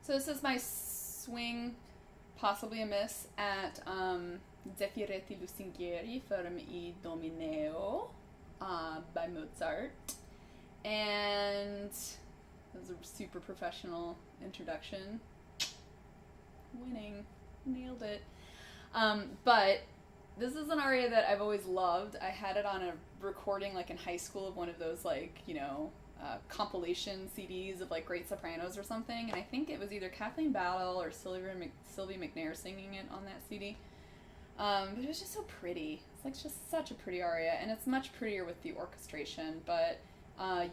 So this is my swing, possibly a miss, at Zeffiretti Lusinghieri from Idomeneo by Mozart. And that was a super professional introduction. Winning. Nailed it. But this is an aria that I've always loved. I had it on a recording like in high school of one of those like, compilation CDs of like great sopranos or something, and I think it was either Kathleen Battle or Sylvie McNair singing it on that CD. But it was just so pretty. It's like just such a pretty aria, and it's much prettier with the orchestration, but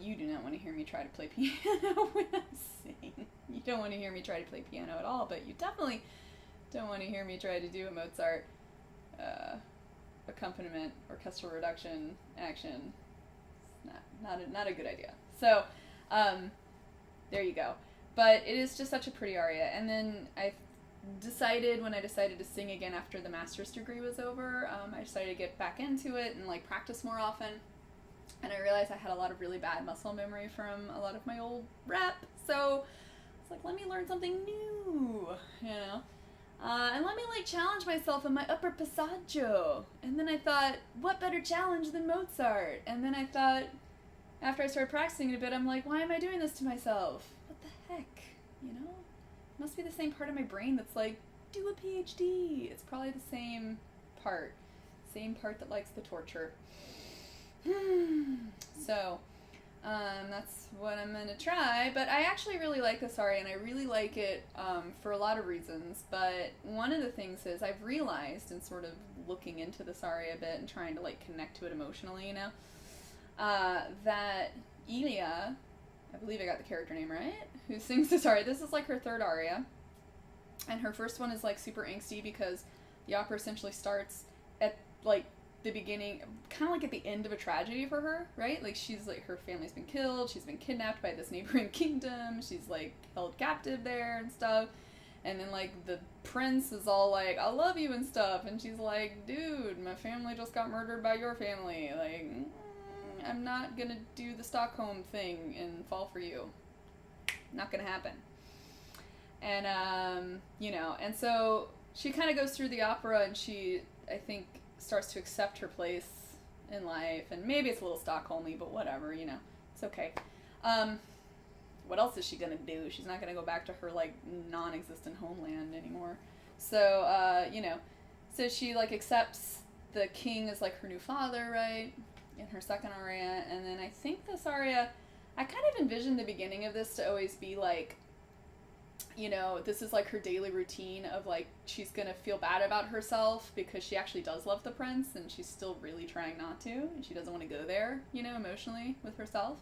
you do not want to hear me try to play piano when I sing. You don't want to hear me try to play piano at all, but you definitely don't want to hear me try to do a Mozart accompaniment, orchestral reduction, action. It's not a good idea. So, there you go. But it is just such a pretty aria. And then I decided, when I decided to sing again after the master's degree was over, I decided to get back into it and like practice more often. And I realized I had a lot of really bad muscle memory from a lot of my old rep. So it's like, let me learn something new, and let me like challenge myself in my upper passaggio. And then I thought, what better challenge than Mozart? And then I thought, after I started practicing it a bit, I'm like, why am I doing this to myself? What the heck? It must be the same part of my brain that's like, do a PhD. It's probably the same part that likes the torture. So, that's what I'm gonna try, but I actually really like this aria, and I really like it for a lot of reasons, but one of the things is I've realized in sort of looking into this aria a bit and trying to like connect to it emotionally, that Ilia, I believe I got the character name right, who sings this aria, this is like her third aria, and her first one is like super angsty because the opera essentially starts at like the beginning, kind of like at the end of a tragedy for her, right? Like she's like, her family's been killed, she's been kidnapped by this neighboring kingdom, she's like held captive there and stuff, and then like the prince is all like, I love you and stuff, and she's like, dude, my family just got murdered by your family, like, I'm not gonna do the Stockholm thing and fall for you. Not gonna happen. And, and so she kind of goes through the opera, and she, I think, starts to accept her place in life, and maybe it's a little Stockholmy, but whatever, it's okay. What else is she gonna do? She's not gonna go back to her, like, non-existent homeland anymore. So, so she, like, accepts the king as, like, her new father, right, in her second aria, and then I think this aria, I kind of envisioned the beginning of this to always be, like, this is like her daily routine of like, she's gonna feel bad about herself because she actually does love the prince and she's still really trying not to, and she doesn't want to go there, emotionally with herself.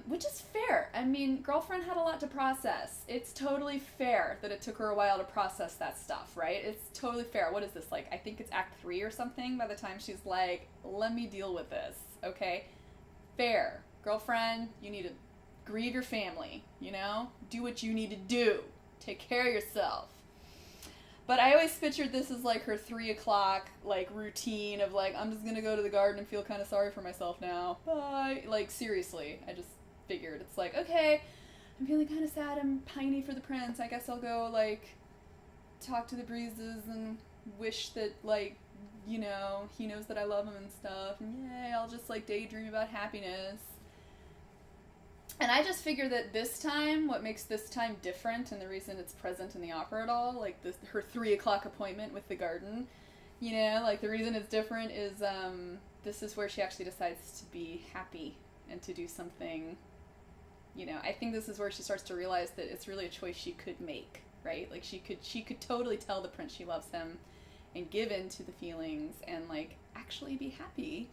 Which is fair. I mean, girlfriend had a lot to process. It's totally fair that it took her a while to process that stuff, right? It's totally fair. What is this, like, I think it's Act 3 or something by the time she's like, let me deal with this, okay? Fair. Girlfriend, you need to grieve your family, do what you need to do, take care of yourself. But I always pictured this as like her 3 o'clock like routine of like, I'm just gonna go to the garden and feel kind of sorry for myself now, bye. Like, seriously, I just figured it's like, okay, I'm feeling kind of sad and piney for the prince, I guess I'll go like talk to the breezes and wish that like, he knows that I love him and stuff, and yay, I'll just like daydream about happiness. And I just figure that this time, what makes this time different, and the reason it's present in the opera at all, like her 3 o'clock appointment with the garden, like the reason it's different is this is where she actually decides to be happy and to do something, I think this is where she starts to realize that it's really a choice she could make, right? Like she could totally tell the prince she loves him and give in to the feelings and like actually be happy,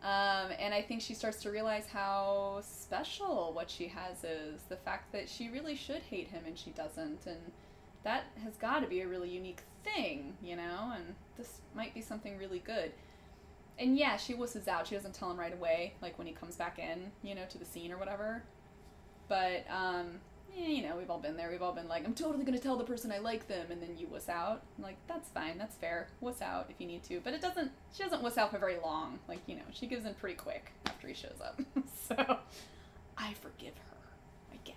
and I think she starts to realize how special what she has is. The fact that she really should hate him and she doesn't. And that has got to be a really unique thing, and this might be something really good. And yeah, she wusses out. She doesn't tell him right away, like when he comes back in, to the scene or whatever. But, we've all been there. We've all been like, I'm totally going to tell the person I like them, and then you wuss out. I'm like, that's fine, that's fair. Wuss out if you need to. But she doesn't wuss out for very long. Like, she gives in pretty quick after he shows up. So, I forgive her, I guess.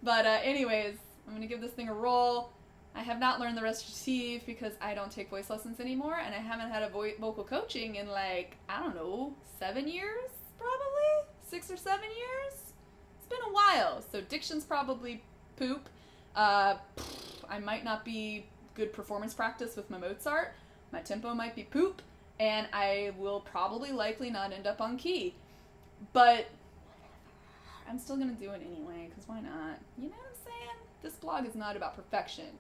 But anyways, I'm gonna give this thing a roll. I have not learned the recitative because I don't take voice lessons anymore, and I haven't had a vocal coaching in like, I don't know, 7 years, probably? 6 or 7 years? It's been a while, so diction's probably poop. I might not be good performance practice with my Mozart. My tempo might be poop, and I will probably likely not end up on key. But I'm still gonna do it anyway, because why not? You know what I'm saying? This blog is not about perfection.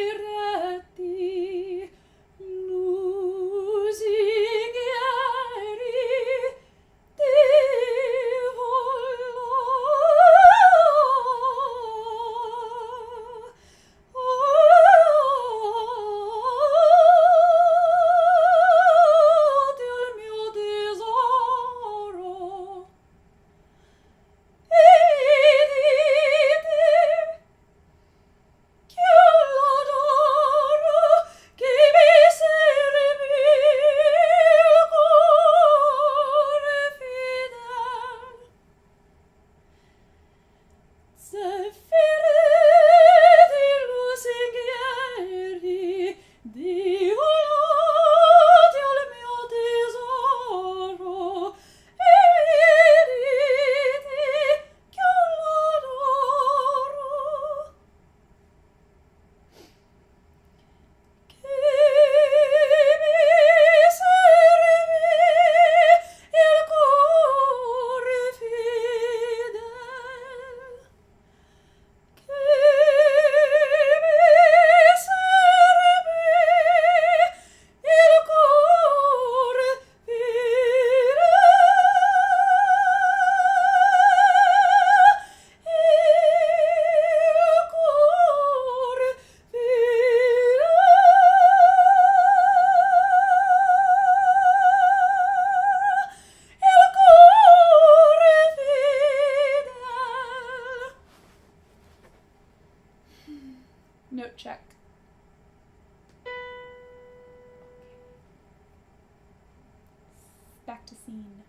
Zeffiretti Lusinghieri Note check. Back to scene.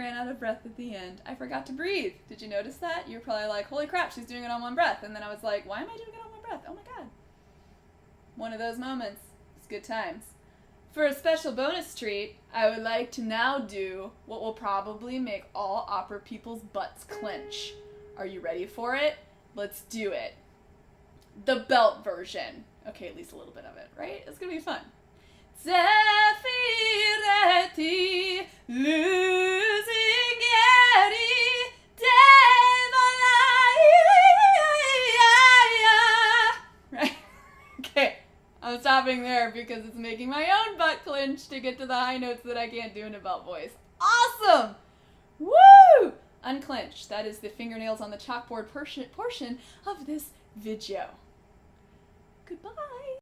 ran out of breath at the end. I forgot to breathe. Did you notice that? You're probably like, holy crap, she's doing it on one breath. And then I was like, why am I doing it on one breath? Oh my god. One of those moments. It's good times. For a special bonus treat, I would like to now do what will probably make all opera people's butts clench. Are you ready for it? Let's do it. The belt version. Okay, at least a little bit of it, right? It's gonna be fun. Zeffiretti Lusinghieri Right? Okay, I'm stopping there because it's making my own butt clench to get to the high notes that I can't do in a belt voice. Awesome! Woo! Unclench. That is the fingernails on the chalkboard portion of this video. Goodbye!